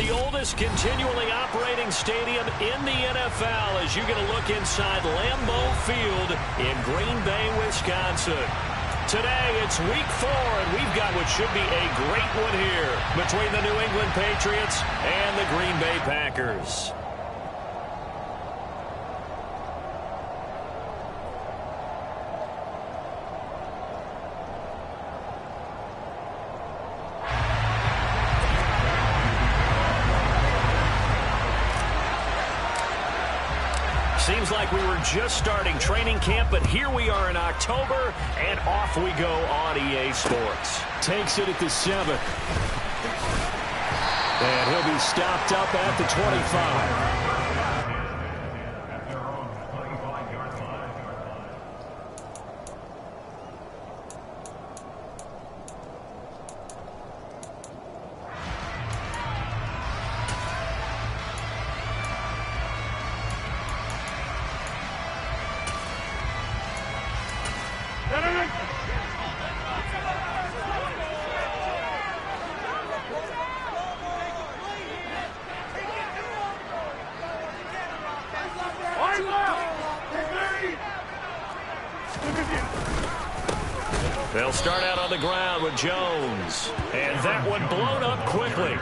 the oldest continually operating stadium in the NFL as you get a look inside Lambeau Field in Green Bay, Wisconsin. Today, it's week 4, and we've got what should be a great one here between the New England Patriots and the Green Bay Packers. Seems like we were just starting training camp, but here we are in October, and off we go on EA Sports. Takes it at the 7. And he'll be stopped up at the 25. They'll start out on the ground with Jones. And that one blown up quickly.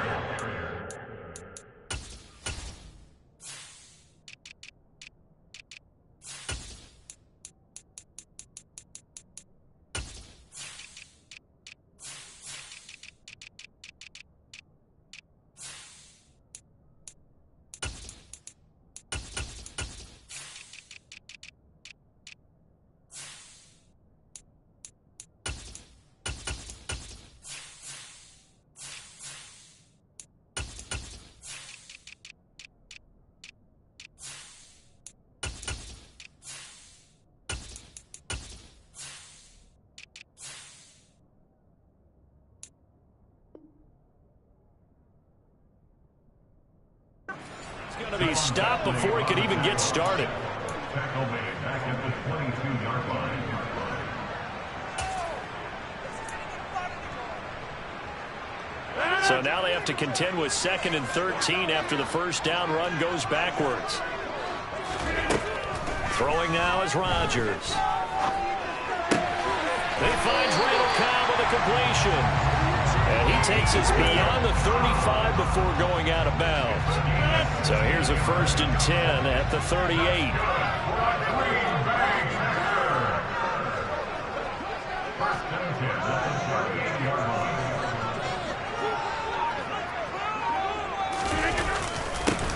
Going to be stopped before he could even get started. So now they have to contend with 2nd and 13 after the first down run goes backwards. Throwing now is Rodgers. He finds Randall Cobb with a completion. And he takes us beyond the 35 before going out of bounds. So here's a 1st and 10 at the 38.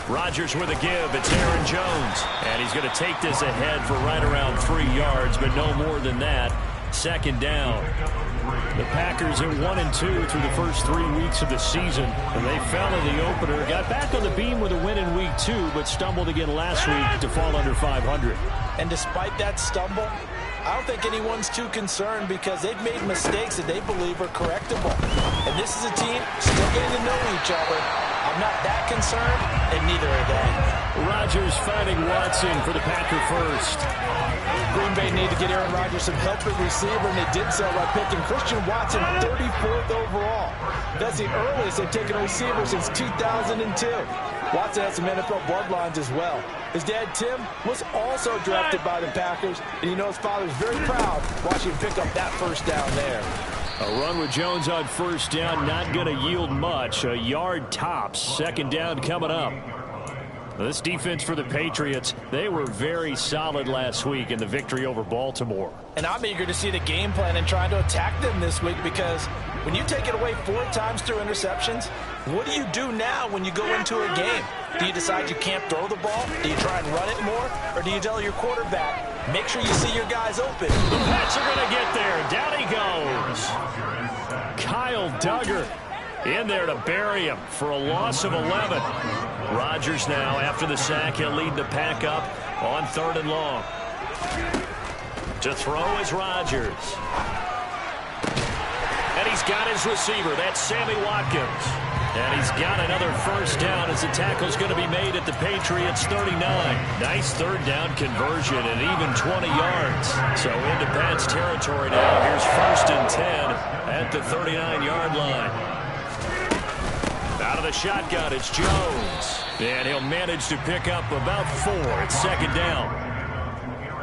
Rodgers with a give. It's Aaron Jones. And he's going to take this ahead for right around 3 yards, but no more than that. 2nd down. The Packers at 1-2 through the first 3 weeks of the season. And they fell in the opener. Got back on the beam with a win in week 2, but stumbled again last week to fall under 500. And despite that stumble, I don't think anyone's too concerned because they've made mistakes that they believe are correctable. And this is a team still getting to know each other. I'm not that concerned, and neither are they. Rodgers finding Watson for the Packer first. Green Bay need to get Aaron Rodgers some help at receiver, and they did so by picking Christian Watson 34th overall. That's the earliest they've taken a receiver since 2002. Watson has some NFL bloodlines as well. His dad, Tim, was also drafted by the Packers, and you know his father's very proud watching him pick up that first down there. A run with Jones on first down, not going to yield much. A yard tops. 2nd down coming up. This defense for the Patriots, they were very solid last week in the victory over Baltimore. And I'm eager to see the game plan and trying to attack them this week because when you take it away 4 times through interceptions, what do you do now when you go into a game? Do you decide you can't throw the ball? Do you try and run it more? Or do you tell your quarterback, make sure you see your guys open? The Pats are going to get there. Down he goes. Kyle Duggar in there to bury him for a loss of 11. Rodgers now, after the sack, he'll lead the pack up on 3rd and long. To throw is Rodgers. And he's got his receiver. That's Sammy Watkins. And he's got another first down as the tackle's going to be made at the Patriots' 39. Nice 3rd down conversion and even 20 yards. So into Pats territory now. Here's 1st and 10 at the 39-yard line. Out of the shotgun, it's Jones. And he'll manage to pick up about 4. It's second down.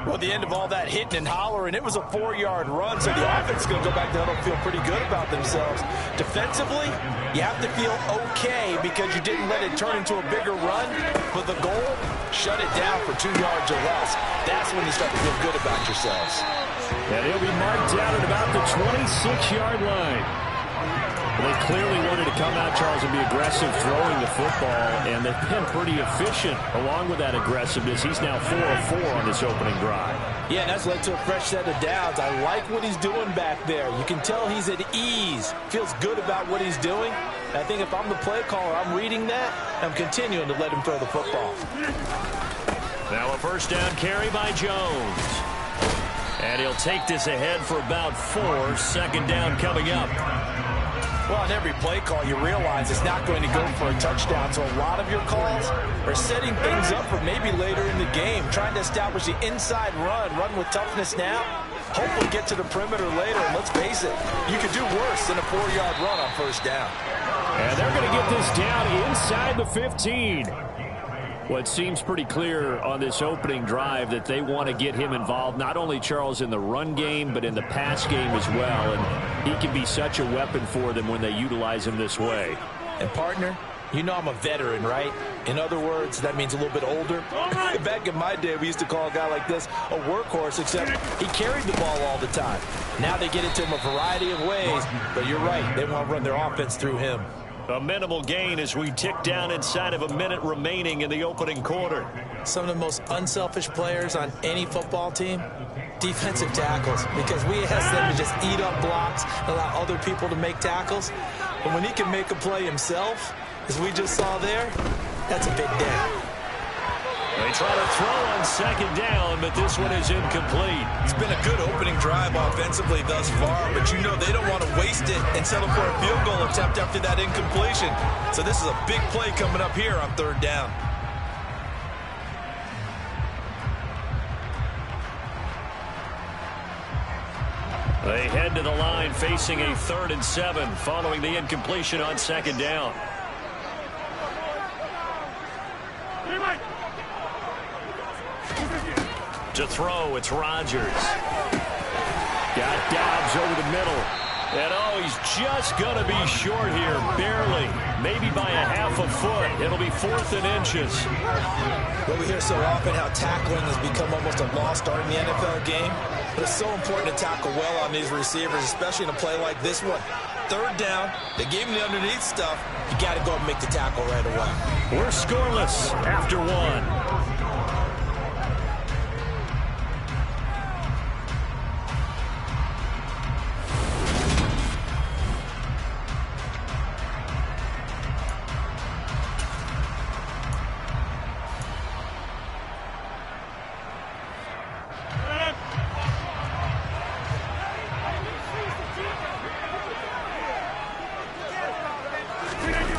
Well, at the end of all that hitting and hollering, it was a 4-yard run, so the offense is going to go back there and feel pretty good about themselves. Defensively, you have to feel okay because you didn't let it turn into a bigger run, but the goal, shut it down for 2 yards or less. That's when you start to feel good about yourselves. And he'll be marked out at about the 26-yard line. Well, they clearly wanted to come out, Charles, and be aggressive throwing the football, and they've been pretty efficient along with that aggressiveness. He's now 4 of 4 on this opening drive. Yeah, and that's led to a fresh set of downs. I like what he's doing back there. You can tell he's at ease, feels good about what he's doing. And I think if I'm the play caller, I'm reading that, and I'm continuing to let him throw the football. Now a first down carry by Jones. And he'll take this ahead for about 4. Second down coming up. Well, on every play call, you realize it's not going to go for a touchdown. So a lot of your calls are setting things up for maybe later in the game, trying to establish the inside run with toughness now. Hope we'll get to the perimeter later. And let's face it, you could do worse than a 4-yard run on first down. And they're going to get this down inside the 15. Well, it seems pretty clear on this opening drive that they want to get him involved, not only, Charles, in the run game, but in the pass game as well. And he can be such a weapon for them when they utilize him this way. And, partner, you know I'm a veteran, right? In other words, that means a little bit older. Back in my day, we used to call a guy like this a workhorse, except he carried the ball all the time. Now they get it to him a variety of ways, but you're right. They want to run their offense through him. A minimal gain as we tick down inside of a minute remaining in the opening quarter. Some of the most unselfish players on any football team, defensive tackles, because we ask them to just eat up blocks and allow other people to make tackles. But when he can make a play himself, as we just saw there, that's a big day. They try to throw on second down, but this one is incomplete. It's been a good opening drive offensively thus far, but you know they don't want to waste it and settle for a field goal attempt after that incompletion. So this is a big play coming up here on third down. They head to the line facing a 3rd and 7 following the incompletion on second down. To throw, it's Rodgers. Got Dobbs over the middle. And, oh, he's just going to be short here, barely. Maybe by a half a foot. It'll be 4th and inches. Well, we hear so often how tackling has become almost a lost art in the NFL game. But it's so important to tackle well on these receivers, especially in a play like this one. Third down, they gave him the underneath stuff. You got to go and make the tackle right away. We're scoreless after 1.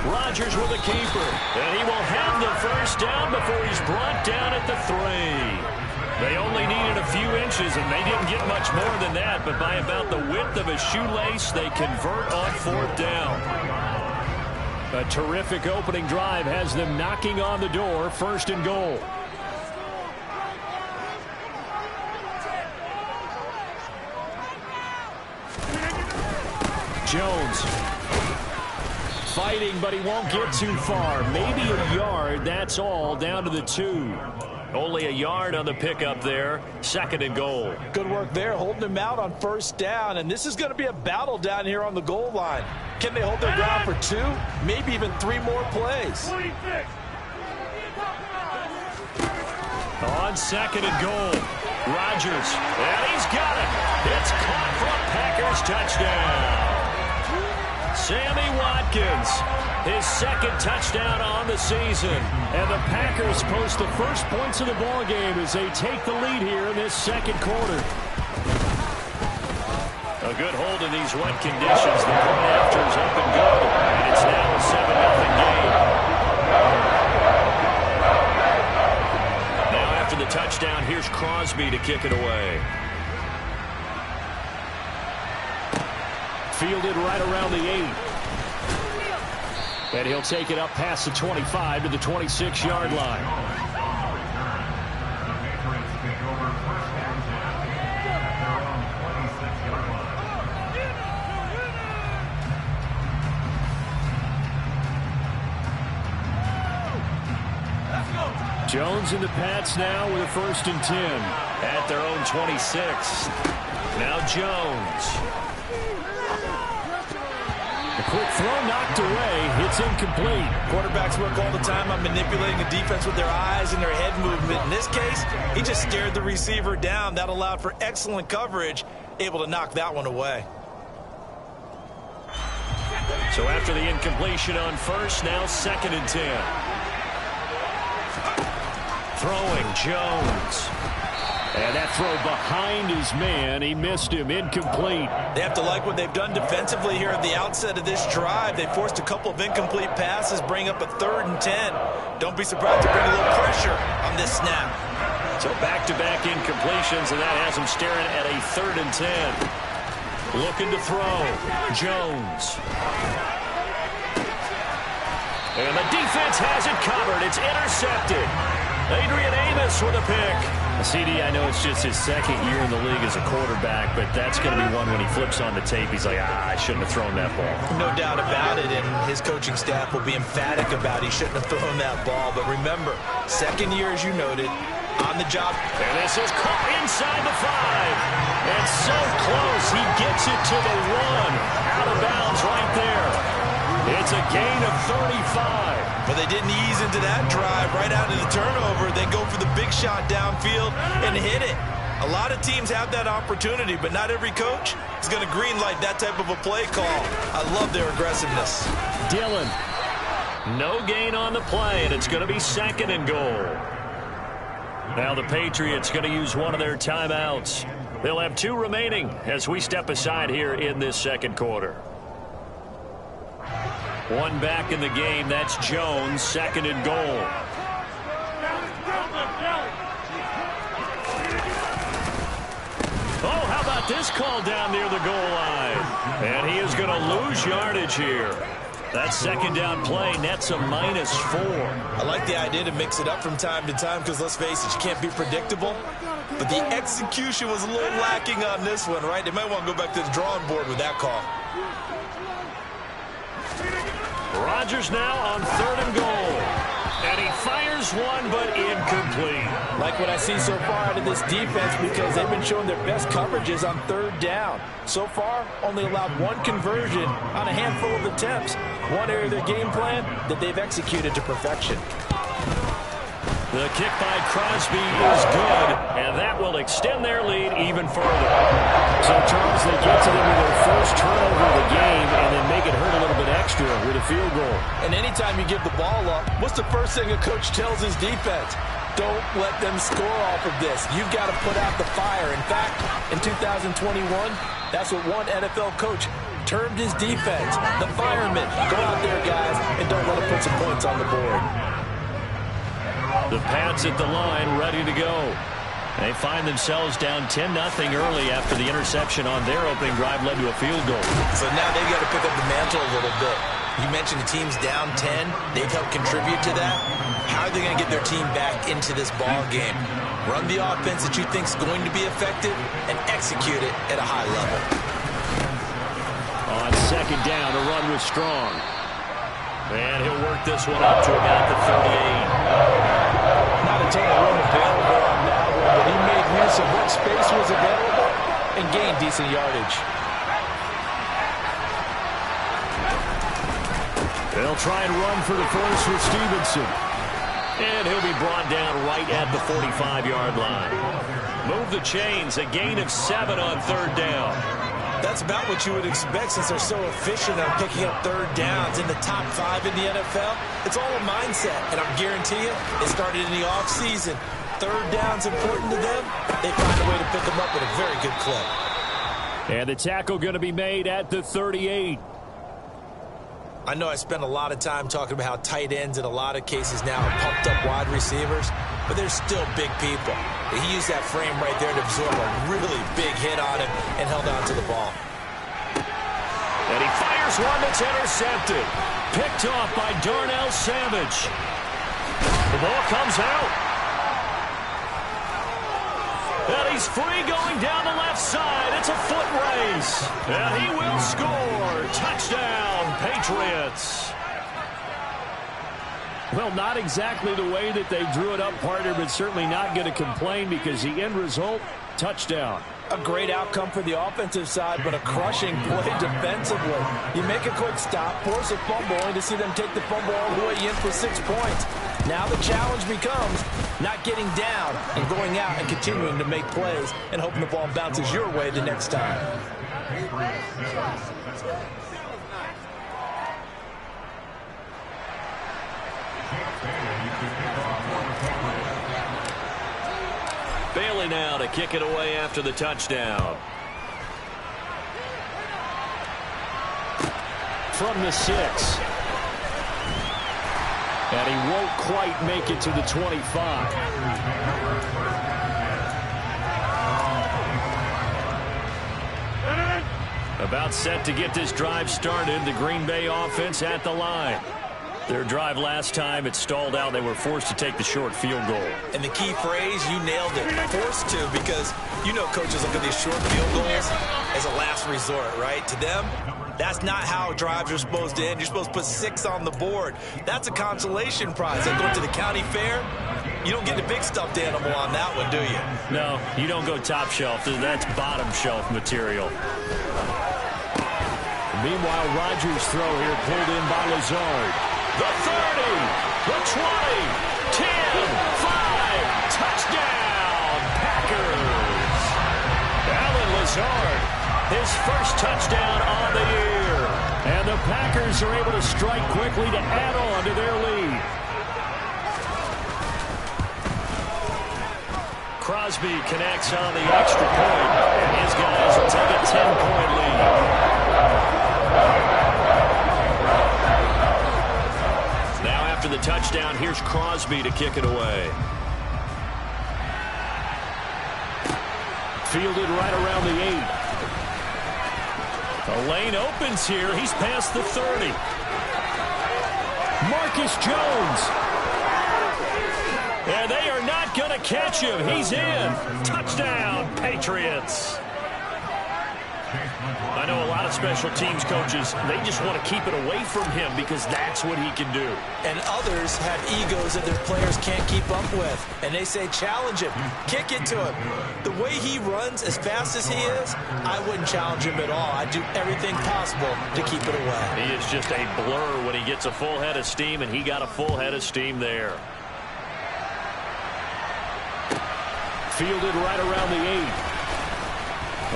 Rodgers with a keeper, and he will have the first down before he's brought down at the 3. They only needed a few inches, and they didn't get much more than that, but by about the width of a shoelace, they convert on 4th down. A terrific opening drive has them knocking on the door, 1st and goal. Jones. Fighting, but he won't get too far. Maybe a yard, that's all, down to the 2. Only a yard on the pickup there. 2nd and goal. Good work there, holding him out on first down. And this is going to be a battle down here on the goal line. Can they hold their ground for 2? Maybe even 3 more plays. On 2nd and goal. Rodgers. And he's got it. It's caught for a Packers touchdown. Sammy Watkins, his 2nd touchdown on the season. And the Packers post the first points of the ball game as they take the lead here in this 2nd quarter. A good hold in these wet conditions. The point after is up and go. And it's now a 7-0 game. Now after the touchdown, here's Crosby to kick it away. Fielded right around the 8. And he'll take it up past the 25 to the 26-yard line. Jones and the Pats now with a 1st and 10 at their own 26. Now Jones. A quick throw knocked away. It's incomplete. Quarterbacks work all the time on manipulating the defense with their eyes and their head movement. In this case, he just scared the receiver down. That allowed for excellent coverage, able to knock that one away. So after the incompletion on 1st, now 2nd and 10. Throwing Jones. And that throw behind his man. He missed him. Incomplete. They have to like what they've done defensively here at the outset of this drive. They forced a couple of incomplete passes, bring up a 3rd and 10. Don't be surprised to bring a little pressure on this snap. So back-to-back incompletions, and that has him staring at a 3rd and 10. Looking to throw. Jones. And the defense has it covered. It's intercepted. Adrian Amos with a pick. CD, I know it's just his 2nd year in the league as a quarterback, but that's going to be one when he flips on the tape, he's like, I shouldn't have thrown that ball. No doubt about it, and his coaching staff will be emphatic about he shouldn't have thrown that ball. But remember, 2nd year, as you noted, on the job. And this is caught inside the 5. And so close, he gets it to the 1. Out of bounds right there. It's a gain of 35. But they didn't ease into that drive right out of the turnover. They go for the big shot downfield and hit it. A lot of teams have that opportunity, but not every coach is going to green light that type of a play call. I love their aggressiveness. Dillon. No gain on the play, and it's going to be 2nd and goal. Now the Patriots going to use one of their timeouts. They'll have 2 remaining as we step aside here in this 2nd quarter. One back in the game. That's Jones. 2nd and goal. Oh, how about this call down near the goal line? And he is going to lose yardage here. That 2nd down play nets a -4. I like the idea to mix it up from time to time because, let's face it, you can't be predictable. But the execution was a little lacking on this one, right? They might want to go back to the drawing board with that call. Rodgers now on 3rd and goal. And he fires one, but incomplete. Like what I see so far out of this defense because they've been showing their best coverages on 3rd down. So far, only allowed 1 conversion on a handful of attempts. One area of their game plan that they've executed to perfection. The kick by Crosby is good, and that will extend their lead even further. So, Charles, they get to them with their first turnover of the game and then make it hurt a little bit extra with a field goal. And anytime you give the ball up, what's the first thing a coach tells his defense? Don't let them score off of this. You've got to put out the fire. In fact, in 2021, that's what one NFL coach termed his defense. The firemen. Go out there, guys, and don't let them put some points on the board. The Pats at the line, ready to go. They find themselves down 10-0 early after the interception on their opening drive led to a field goal. So now they've got to pick up the mantle a little bit. You mentioned the team's down 10. They've helped contribute to that. How are they going to get their team back into this ball game? Run the offense that you think is going to be effective and execute it at a high level. On 2nd down, a run was strong. And he'll work this one up to about the 38. Not a ton of room available on that one, but he made use of what space was available and gained decent yardage. They'll try and run for the first with Stevenson. And he'll be brought down right at the 45-yard line. Move the chains, a gain of 7 on 3rd down. That's about what you would expect since they're so efficient on picking up 3rd downs in the top 5 in the NFL. It's all a mindset, and I guarantee you, it started in the offseason. 3rd down's important to them. They find a way to pick them up with a very good clip. And the tackle going to be made at the 38. I know I spent a lot of time talking about how tight ends in a lot of cases now are pumped up wide receivers, but they're still big people. He used that frame right there to absorb a really big hit on him and held on to the ball. And he fires Here's one that's intercepted. Picked off by Darnell Savage. The ball comes out. And he's free going down the left side. It's a foot race. And he will score. Touchdown, Patriots. Well, not exactly the way that they drew it up, partner, but certainly not going to complain because the end result, touchdown. A great outcome for the offensive side, but a crushing play defensively. You make a quick stop, force a fumble, only to see them take the fumble all the way in for 6 points. Now the challenge becomes not getting down and going out and continuing to make plays and hoping the ball bounces your way the next time. Bailey now to kick it away after the touchdown. From the 6. And he won't quite make it to the 25. About set to get this drive started. The Green Bay offense at the line. Their drive last time, it stalled out. They were forced to take the short field goal. And the key phrase, you nailed it, forced to, because you know coaches look at these short field goals as a last resort, right? To them, that's not how drives are supposed to end. You're supposed to put 6 on the board. That's a consolation prize. Like going to the county fair, you don't get the big stuffed animal on that one, do you? No, you don't go top shelf. That's bottom shelf material. Meanwhile, Rodgers' throw here pulled in by Lazard. The 30, the 20, 10, 5, touchdown, Packers. Allen Lazard, his first touchdown on the year. And the Packers are able to strike quickly to add on to their lead. Crosby connects on the extra point, and his guys will take a 10-point lead. After the touchdown, here's Crosby to kick it away. Fielded right around the 8. The lane opens here. He's past the 30. Marcus Jones. And they are not going to catch him. He's in. Touchdown, Patriots. I know a lot of special teams coaches, they just want to keep it away from him because that's what he can do. And others have egos that their players can't keep up with. And they say, challenge him, kick it to him. The way he runs as fast as he is, I wouldn't challenge him at all. I'd do everything possible to keep it away. He is just a blur when he gets a full head of steam, and he got a full head of steam there. Fielded right around the 8.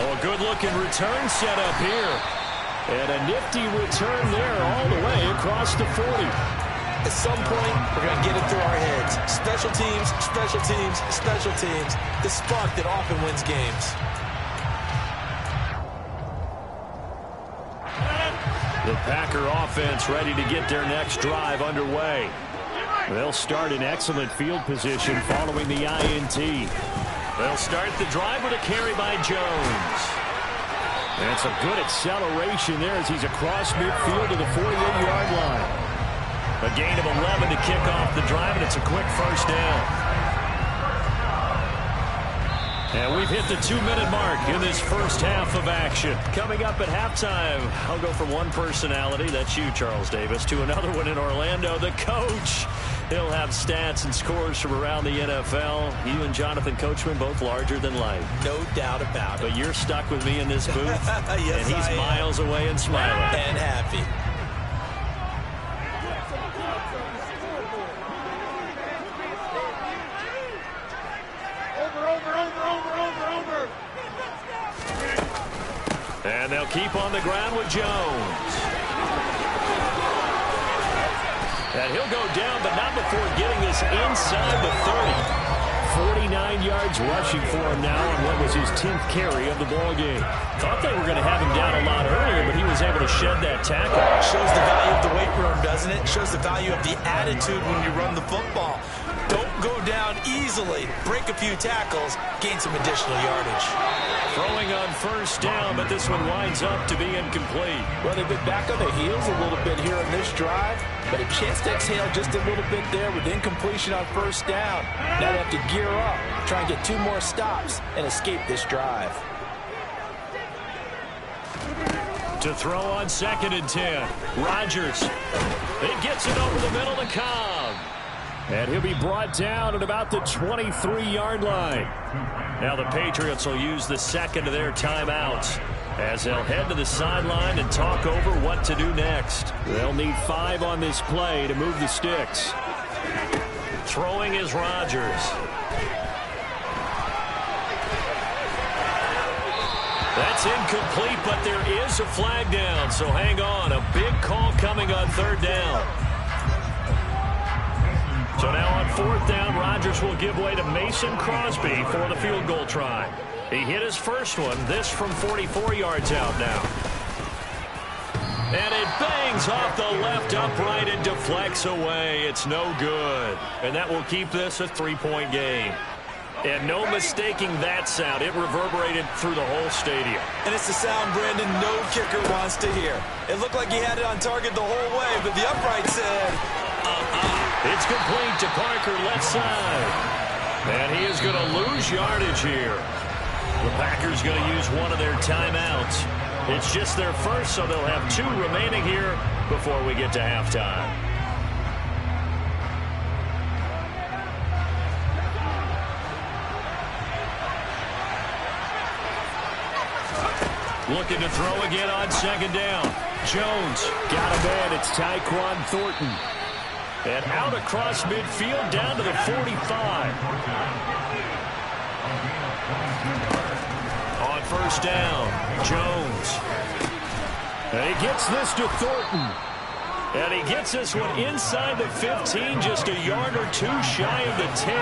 Oh, a good-looking return set up here. And a nifty return there all the way across the 40. At some point, we're going to get it through our heads. Special teams, special teams, special teams. The spark that often wins games. The Packer offense ready to get their next drive underway. They'll start in excellent field position following the INT. They'll start the drive with a carry by Jones. And some good acceleration there as he's across midfield to the 48-yard line. A gain of 11 to kick off the drive, and it's a quick first down. And we've hit the 2-minute mark in this first half of action. Coming up at halftime, I'll go from one personality, that's you, Charles Davis, to another one in Orlando, the coach. He'll have stats and scores from around the NFL. You and Jonathan Coachman, both larger than life. No doubt about it. But you're stuck with me in this booth, yes, and he's miles away and smiling. And happy. And they'll keep on the ground with Jones. And he'll go down, but not before getting this inside the 30. 49 yards rushing for him now on what was his 10th carry of the ball game. Thought they were going to have him down a lot earlier, but he was able to shed that tackle. Shows the value of the weight room, doesn't it? Shows the value of the attitude when you run the football. Don't go down easily. Break a few tackles. Gain some additional yardage. Throwing on first down, but this one winds up to be incomplete. Well, they've been back on their heels a little bit here in this drive, but a chance to exhale just a little bit there with incompletion on first down. Now they have to gear up, try and get 2 more stops, and escape this drive. To throw on 2nd and 10. Rodgers. He gets it over the middle to Cobb. And he'll be brought down at about the 23-yard line. Now the Patriots will use the second of their timeouts as they'll head to the sideline and talk over what to do next. They'll need 5 on this play to move the sticks. Throwing is Rodgers. That's incomplete, but there is a flag down, so hang on. A big call coming on 3rd down. So now on 4th down, Rodgers will give way to Mason Crosby for the field goal try. He hit his first one, this from 44 yards out now. And it bangs off the left upright and deflects away. It's no good. And that will keep this a 3-point game. And no mistaking that sound. It reverberated through the whole stadium. And it's the sound, Brandon, no kicker wants to hear. It looked like he had it on target the whole way, but the upright said, It's complete to Parker, left side. And he is going to lose yardage here. The Packers going to use one of their timeouts. It's just their first, so they'll have 2 remaining here before we get to halftime. Looking to throw again on 2nd down. Jones. Got him in. It's Tyquan Thornton. And out across midfield down to the 45. On 1st down, Jones. And he gets this to Thornton. And he gets this one inside the 15, just a yard or 2 shy of the 10.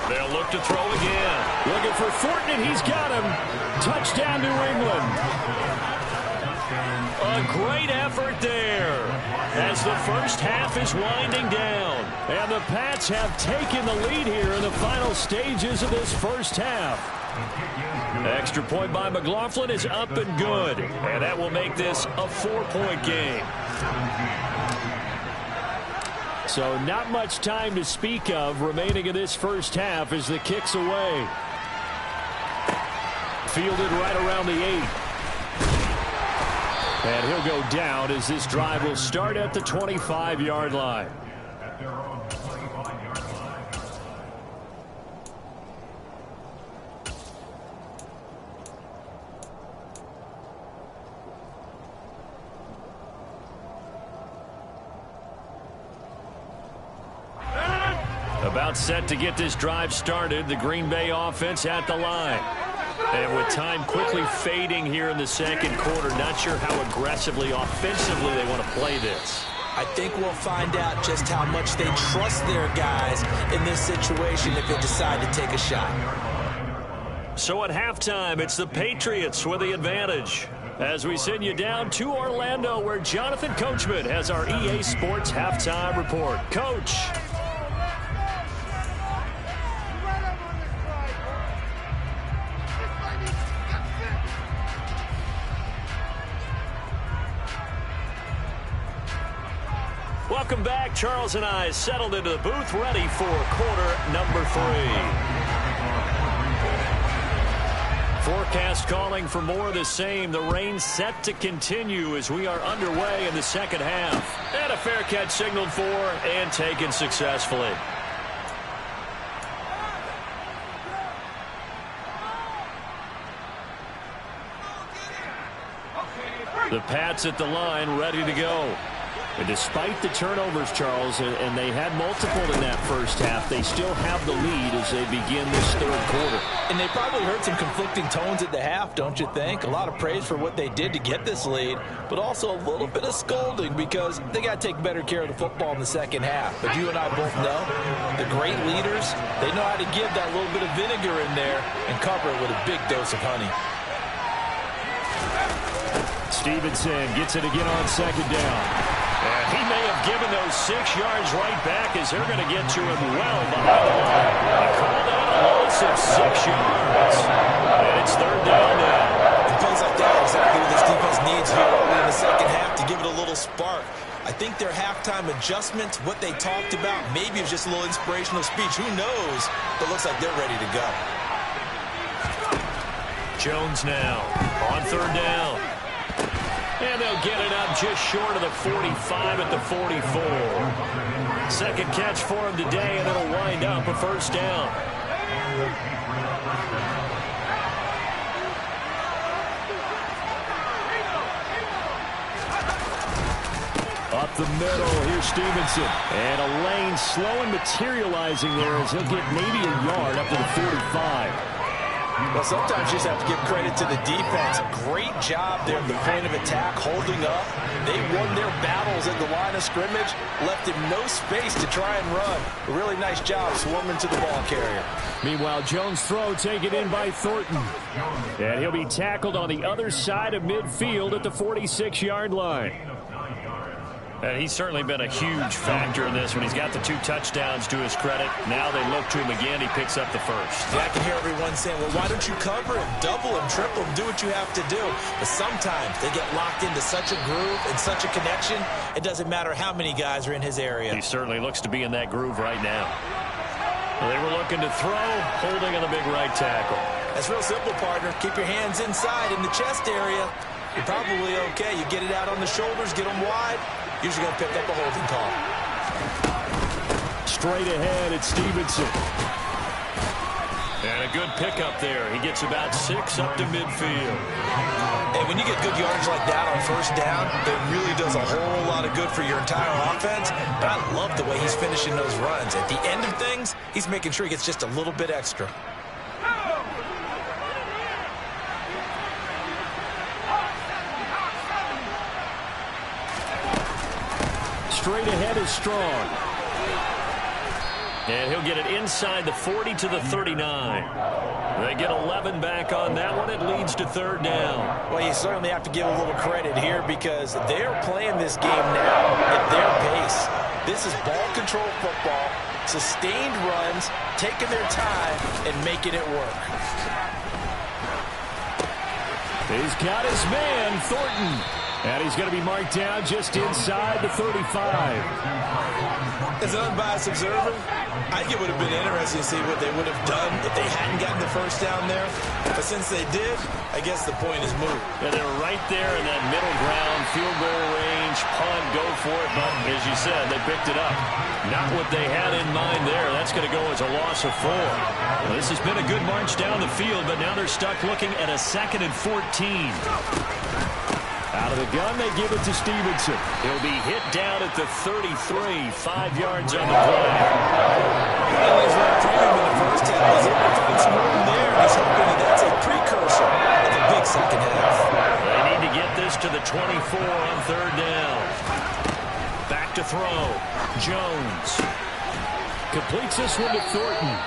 They'll look to throw again. Looking for Thornton, and he's got him. Touchdown, New England. A great effort there as the first half is winding down. And the Pats have taken the lead here in the final stages of this first half. Extra point by McLaughlin is up and good. And that will make this a 4-point game. So not much time to speak of remaining in this first half as the kick's away. Fielded right around the 8. And he'll go down as this drive will start at the 25-yard line. About set to get this drive started, the Green Bay offense at the line. And with time quickly fading here in the 2nd quarter, not sure how aggressively, offensively they want to play this. I think we'll find out just how much they trust their guys in this situation if they decide to take a shot. So at halftime, it's the Patriots with the advantage. As we send you down to Orlando, where Jonathan Coachman has our EA Sports halftime report. Coach. Welcome back. Charles and I settled into the booth, ready for quarter number 3. Forecast calling for more of the same. The rain set to continue as we are underway in the 2nd half. And a fair catch signaled for and taken successfully. The Pats at the line, ready to go. And despite the turnovers, Charles, and they had multiple in that first half, they still have the lead as they begin this 3rd quarter. And they probably heard some conflicting tones at the half, don't you think? A lot of praise for what they did to get this lead, but also a little bit of scolding because they got to take better care of the football in the 2nd half. But you and I both know the great leaders, they know how to give that little bit of vinegar in there and cover it with a big dose of honey. Stevenson gets it again on 2nd down. And he may have given those 6 yards right back as they're going to get to him well behind the line. They called out a loss of 6 yards. And it's third down now. And plays like that are exactly what this defense needs here early in the second half to give it a little spark. I think their halftime adjustment, what they talked about, maybe it's just a little inspirational speech. Who knows? But it looks like they're ready to go. Jones now on third down. And they'll get it up just short of the 45 at the 44. Second catch for him today, and it'll wind up a first down. Up the middle, here's Stevenson. And a lane slow and materializing there as he'll get maybe a yard up to the 45. Well, sometimes you just have to give credit to the defense. Great job there at the point of attack, holding up. They won their battles at the line of scrimmage, left him no space to try and run. A really nice job swarming to the ball carrier. Meanwhile, Jones' throw taken in by Thornton. And he'll be tackled on the other side of midfield at the 46-yard line. And he's certainly been a huge factor in this when he's got the 2 touchdowns to his credit. Now they look to him again. He picks up the first. Yeah, I can hear everyone saying, well, why don't you cover him, double him, triple him, do what you have to do. But sometimes they get locked into such a groove and such a connection, it doesn't matter how many guys are in his area. He certainly looks to be in that groove right now. Well, they were looking to throw, holding on the big right tackle. That's real simple, partner. Keep your hands inside in the chest area. You're probably okay. You get it out on the shoulders, get them wide. Usually going to pick up a holding call. Straight ahead, it's Stevenson. And a good pickup there. He gets about 6 up to midfield. And when you get good yardage like that on first down, it really does a whole lot of good for your entire offense. But I love the way he's finishing those runs. At the end of things, he's making sure he gets just a little bit extra. Straight ahead is Strong. And he'll get it inside the 40 to the 39. They get 11 back on that one. It leads to third down. Well, you certainly have to give a little credit here because they're playing this game now at their pace. This is ball control football, sustained runs, taking their time, and making it work. He's got his man, Thornton. And he's going to be marked down just inside the 35. As an unbiased observer, I think it would have been interesting to see what they would have done if they hadn't gotten the first down there. But since they did, I guess the point is moot. And they're right there in that middle ground, field goal range, punt, go for it. But as you said, they picked it up. Not what they had in mind there. That's going to go as a loss of 4. Well, this has been a good march down the field, but now they're stuck looking at a 2nd and 14. Out of the gun, they give it to Stevenson. He'll be hit down at the 33, 5 yards on the play. Well, he's run premium in the first half. He's able to find some room there, and he's hoping that that's a precursor of the big second half. They need to get this to the 24 on third down. Back to throw. Jones completes this one to Thornton.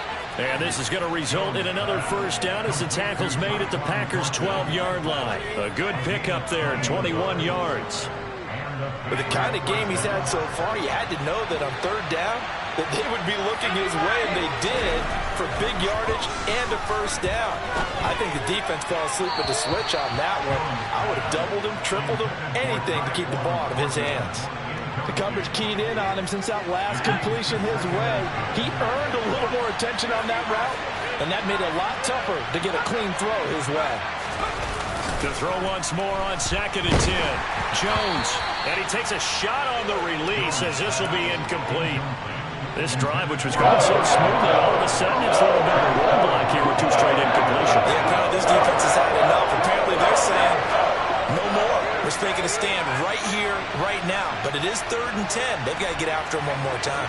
And this is going to result in another first down as the tackle's made at the Packers' 12-yard line. A good pickup there, 21 yards. With the kind of game he's had so far, you had to know that on third down that they would be looking his way, and they did, for big yardage and a first down. I think the defense fell asleep at the switch on that one. I would have doubled him, tripled him, anything to keep the ball out of his hands. The coverage keyed in on him since that last completion his way. He earned a little more attention on that route, and that made it a lot tougher to get a clean throw his way. To throw once more on 2nd and 10. Jones, and he takes a shot on the release as this will be incomplete. This drive, which was going so smoothly, all of a sudden it's a little bit of a roadblock here with 2 straight incompletions. Yeah, kind of this defense has had enough. Apparently they're saying no more. We're making a stand right here, right now. But it is 3rd and 10. They've got to get after him one more time.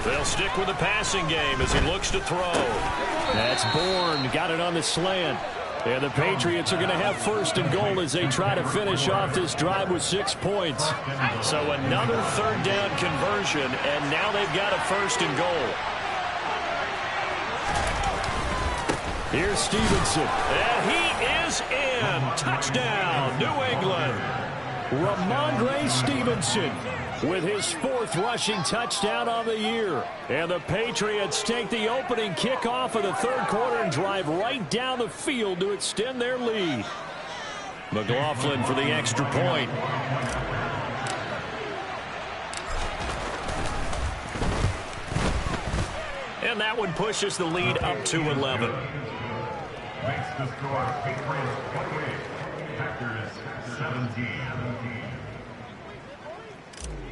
They'll stick with the passing game as he looks to throw. That's Bourne. Got it on the slant. And the Patriots are going to have 1st and goal as they try to finish off this drive with 6 points. So another 3rd down conversion, and now they've got a 1st and goal. Here's Stevenson. And he is is in. Touchdown, New England. Ramondre Stevenson with his 4th rushing touchdown on the year. And the Patriots take the opening kickoff of the 3rd quarter and drive right down the field to extend their lead. McLaughlin for the extra point. And that one pushes the lead up to 11. Makes the score Patriots 28, Packers 17.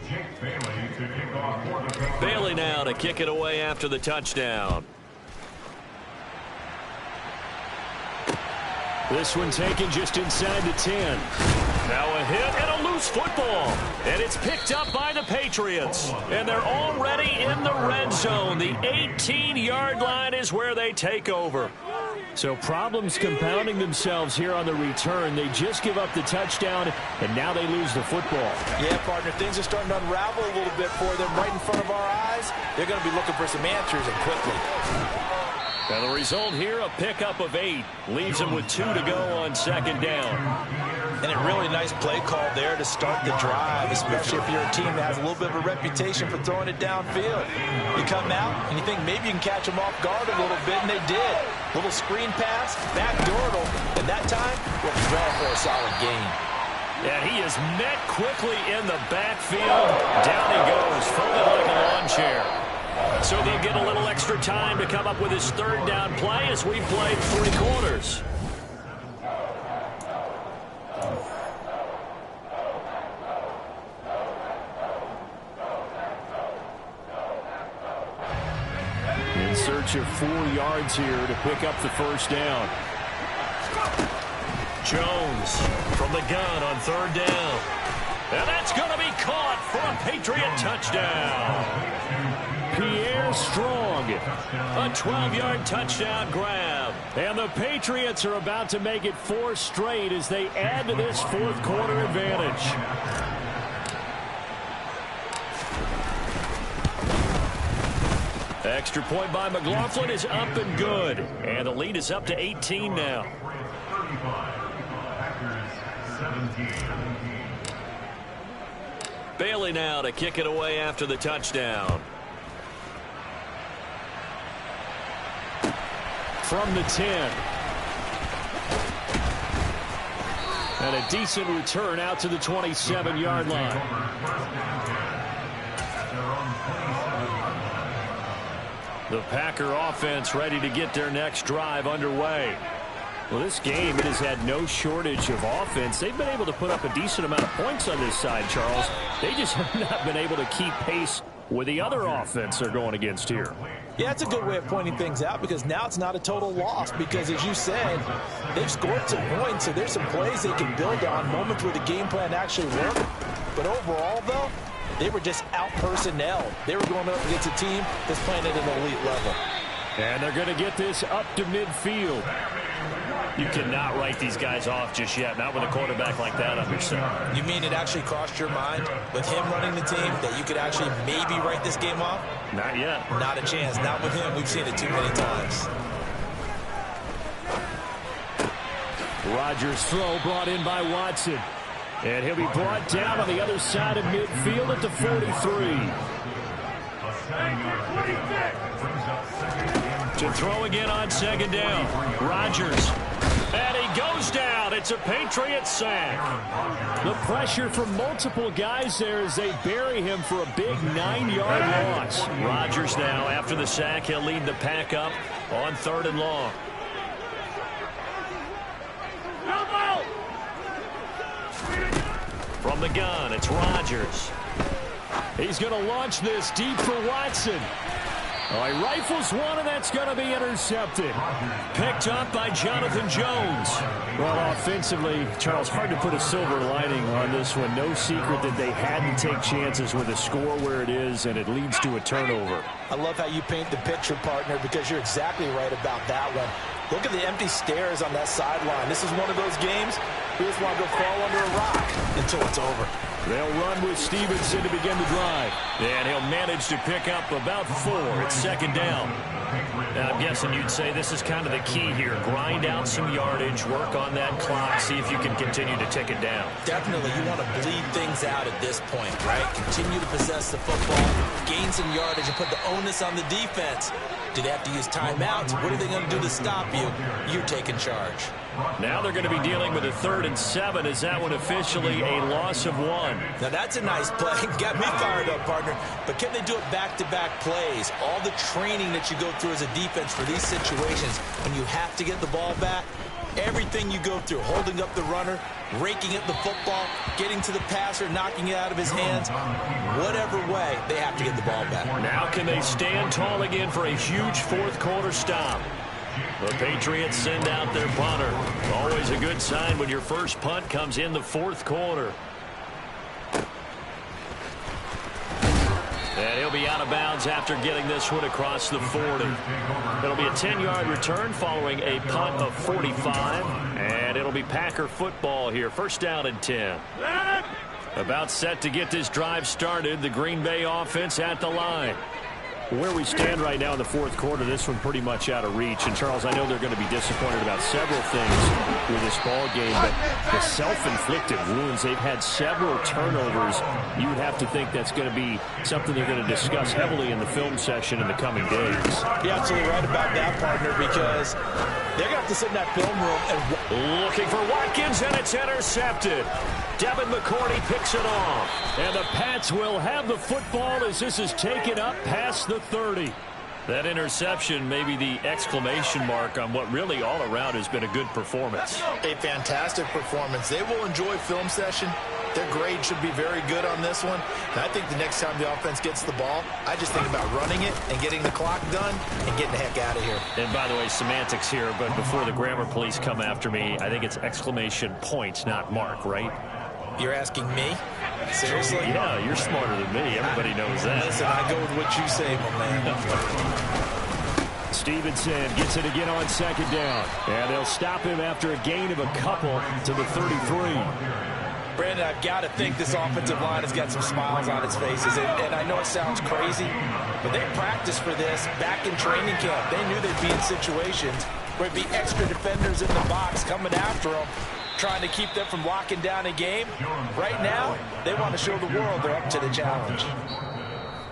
Jake Bailey to kick off for the Patriots. Bailey now to kick it away after the touchdown. This one taken just inside the 10. Now a hit and a loose football. And it's picked up by the Patriots. And they're already in the red zone. The 18-yard line is where they take over. So problems compounding themselves here on the return. They just give up the touchdown, and now they lose the football. Yeah, partner, things are starting to unravel a little bit for them right in front of our eyes. They're going to be looking for some answers, and quickly. And the result here, a pickup of 8. Leaves them with 2 to go on 2nd down. And a really nice play call there to start the drive, especially if you're a team that has a little bit of a reputation for throwing it downfield. You come out, and you think maybe you can catch them off guard a little bit, and they did. Little screen pass, backdoored them, and that time, we're going for a solid gain. And he is met quickly in the backfield. Down he goes, folded like a lawn chair. So they'll get a little extra time to come up with his 3rd down play as we've played 3 quarters. In search of 4 yards here to pick up the 1st down. Jones from the gun on 3rd down. And that's going to be caught for a Patriot touchdown. Pierre Strong, a 12-yard touchdown grab. And the Patriots are about to make it 4 straight as they add to this 4th quarter advantage. Extra point by McLaughlin is up and good. And the lead is up to 18 now. Bailey now to kick it away after the touchdown. From the 10. And a decent return out to the 27-yard line. The Packer offense ready to get their next drive underway. Well, this game, it has had no shortage of offense. They've been able to put up a decent amount of points on this side, Charles. They just have not been able to keep pace with the other offense they're going against here. Yeah, that's a good way of pointing things out because now it's not a total loss because, as you said, they've scored some points, so there's some plays they can build on, moments where the game plan actually worked. But overall, though, they were just out-personnel. They were going up against a team that's playing at an elite level. And they're going to get this up to midfield. You cannot write these guys off just yet, not with a quarterback like that on your side. You mean it actually crossed your mind with him running the team that you could actually maybe write this game off? Not yet. Not a chance. Not with him. We've seen it too many times. Rodgers' throw brought in by Watson. And he'll be brought down on the other side of midfield at the 43. To throw again on 2nd down. Rodgers. And he goes down. It's a Patriot sack. The pressure from multiple guys there as they bury him for a big 9-yard loss. Rodgers now, after the sack, he'll lead the pack up on 3rd and long. From the gun, it's Rodgers. He's going to launch this deep for Watson. Oh, he rifles one, and that's going to be intercepted. Picked up by Jonathan Jones. Well, offensively, Charles, hard to put a silver lining on this one. No secret that they had to take chances with a score where it is, and it leads to a turnover. I love how you paint the picture, partner, because you're exactly right about that one. Look at the empty stares on that sideline. This is one of those games we just want to go crawl under a rock until it's over. They'll run with Stevenson to begin the drive. And he'll manage to pick up about 4 at 2nd down. And I'm guessing you'd say this is kind of the key here. Grind out some yardage, work on that clock, see if you can continue to tick it down. Definitely, you want to bleed things out at this point, right? Continue to possess the football, gain some yardage, and put the onus on the defense. Do they have to use timeouts? What are they going to do to stop you? You're taking charge. Now they're going to be dealing with a 3rd and 7. Is that one officially a loss of 1? Now that's a nice play. Got me fired up, partner. But can they do it back-to-back plays? All the training that you go through as a defense for these situations, when you have to get the ball back, everything you go through, holding up the runner, raking at the football, getting to the passer, knocking it out of his hands, whatever way, they have to get the ball back. Now can they stand tall again for a huge 4th quarter stop? The Patriots send out their punter. Always a good sign when your first punt comes in the 4th quarter. And he'll be out of bounds after getting this one across the 40. It'll be a 10-yard return following a punt of 45. And it'll be Packer football here. 1st down and 10. About set to get this drive started. The Green Bay offense at the line. Where we stand right now in the 4th quarter, this one pretty much out of reach. And, Charles, I know they're going to be disappointed about several things with this ball game, but the self-inflicted wounds, they've had several turnovers. You would have to think that's going to be something they're going to discuss heavily in the film session in the coming days. You're absolutely right about that, partner, because they're going to have to sit in that film room and looking for Watkins, and it's intercepted. Devin McCourty picks it off. And the Pats will have the football as this is taken up past the 30. That interception may be the exclamation mark on what really all around has been a good performance. A fantastic performance. They will enjoy film session. Their grade should be very good on this one. And I think the next time the offense gets the ball, I just think about running it and getting the clock done and getting the heck out of here. And by the way, semantics here, but before the grammar police come after me, I think it's exclamation point, not mark, right? You're asking me? Seriously? Yeah, you're smarter than me. Everybody knows that. Listen, I go with what you say, my man. Stevenson gets it again on 2nd down. And they'll stop him after a gain of a couple to the 33. Brandon, I've got to think this offensive line has got some smiles on its faces. And I know it sounds crazy, but they practiced for this back in training camp. They knew they'd be in situations where there'd be extra defenders in the box coming after them, trying to keep them from locking down a game. Right now, they want to show the world they're up to the challenge.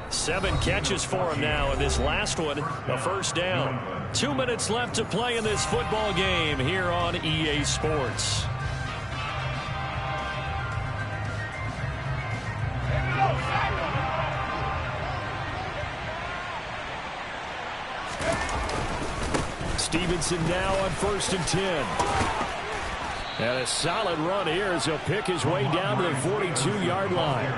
7 catches for him now, and this last one, a 1st down. 2 minutes left to play in this football game here on EA Sports. Stevenson now on 1st and 10. And a solid run here as he'll pick his way down to the 42-yard line.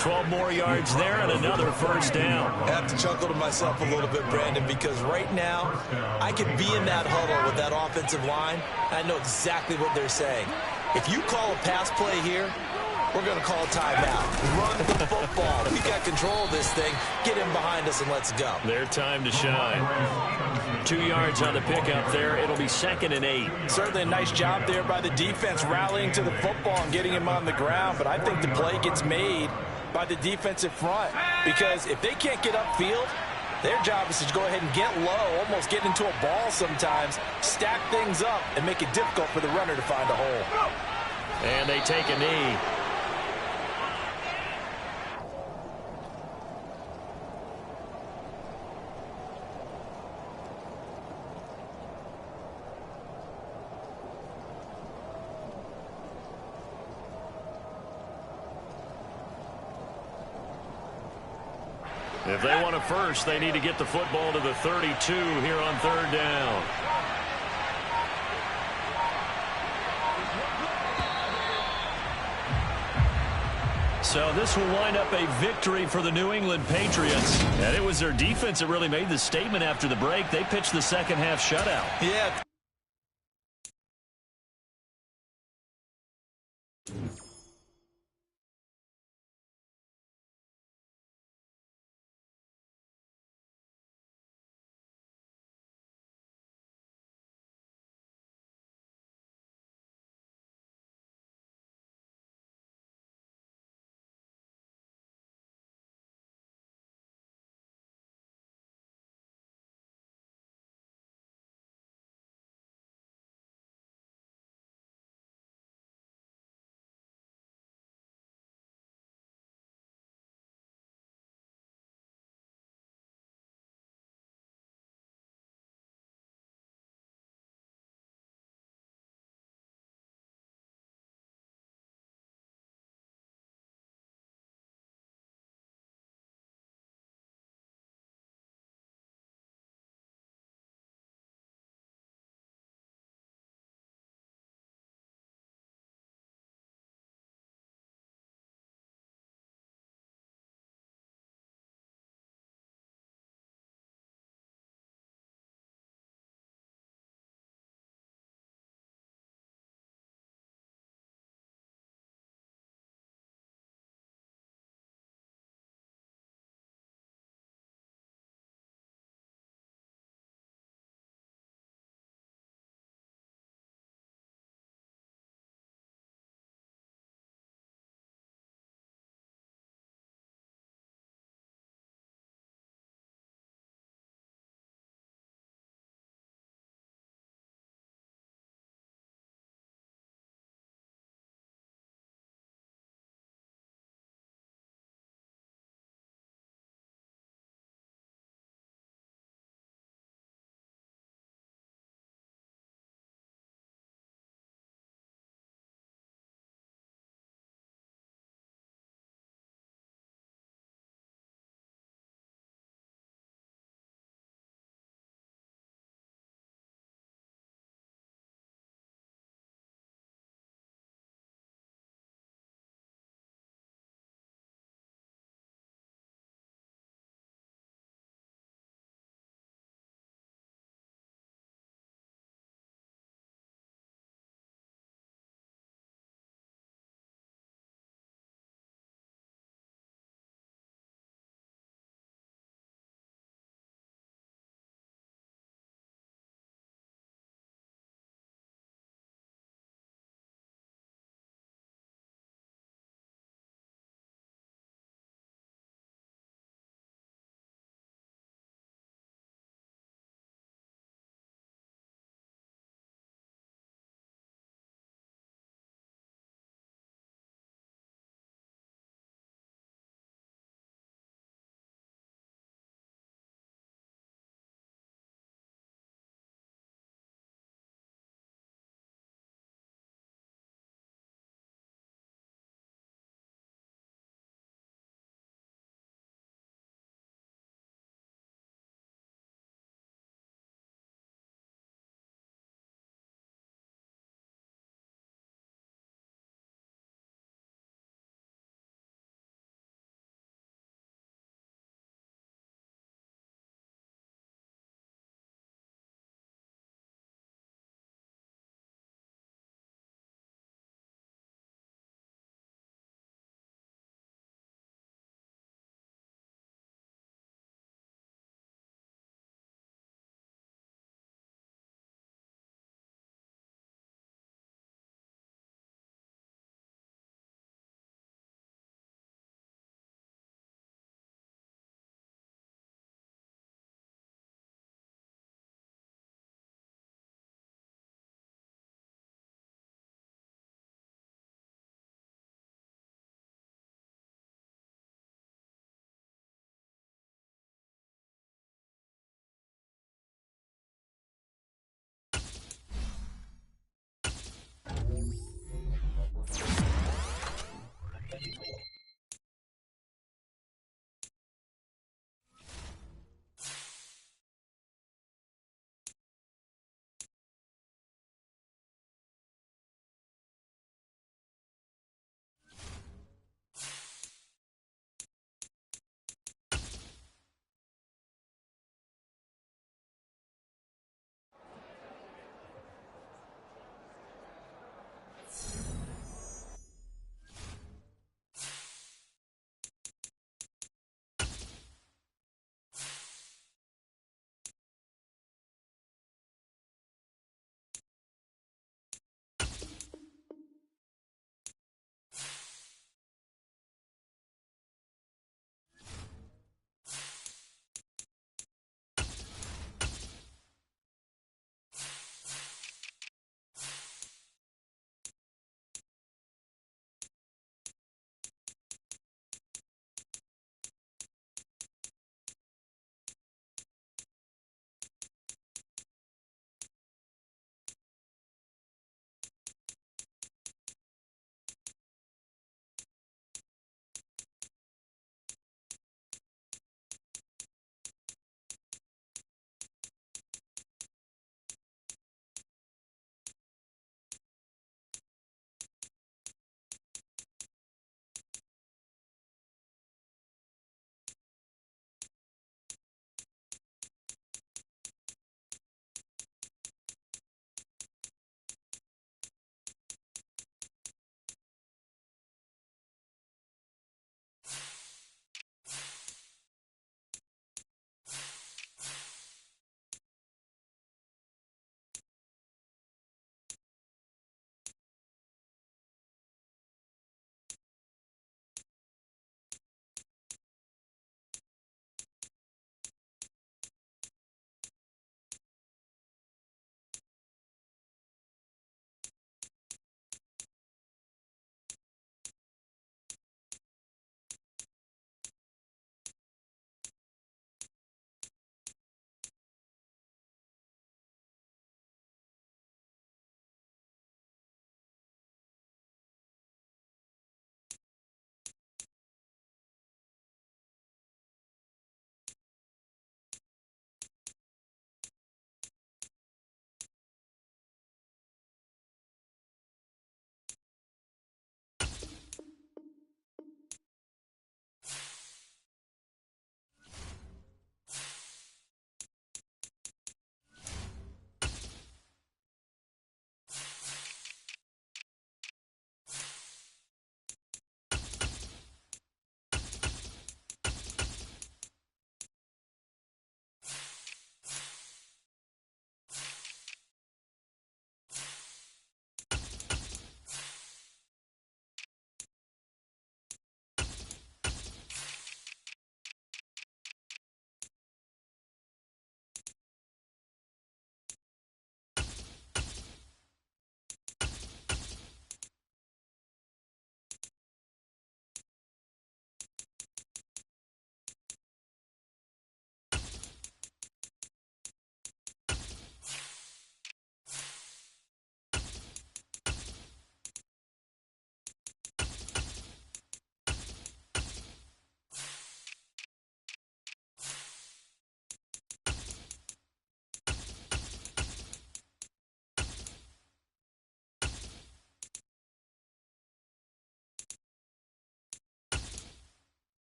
12 more yards there and another 1st down. I have to chuckle to myself a little bit, Brandon, because right now I could be in that huddle with that offensive line. I know exactly what they're saying. If you call a pass play here, we're going to call a timeout. Run the football. We got control of this thing. Get him behind us and let's go. Their time to shine. 2 yards on the pickup there. It'll be 2nd and 8. Certainly a nice job there by the defense rallying to the football and getting him on the ground. But I think the play gets made by the defensive front, because if they can't get upfield, their job is to go ahead and get low, almost get into a ball sometimes, stack things up, and make it difficult for the runner to find a hole. And they take a knee. If they want a first, they need to get the football to the 32 here on 3rd down. So this will wind up a victory for the New England Patriots. And it was their defense that really made the statement after the break. They pitched the second half shutout. Yeah.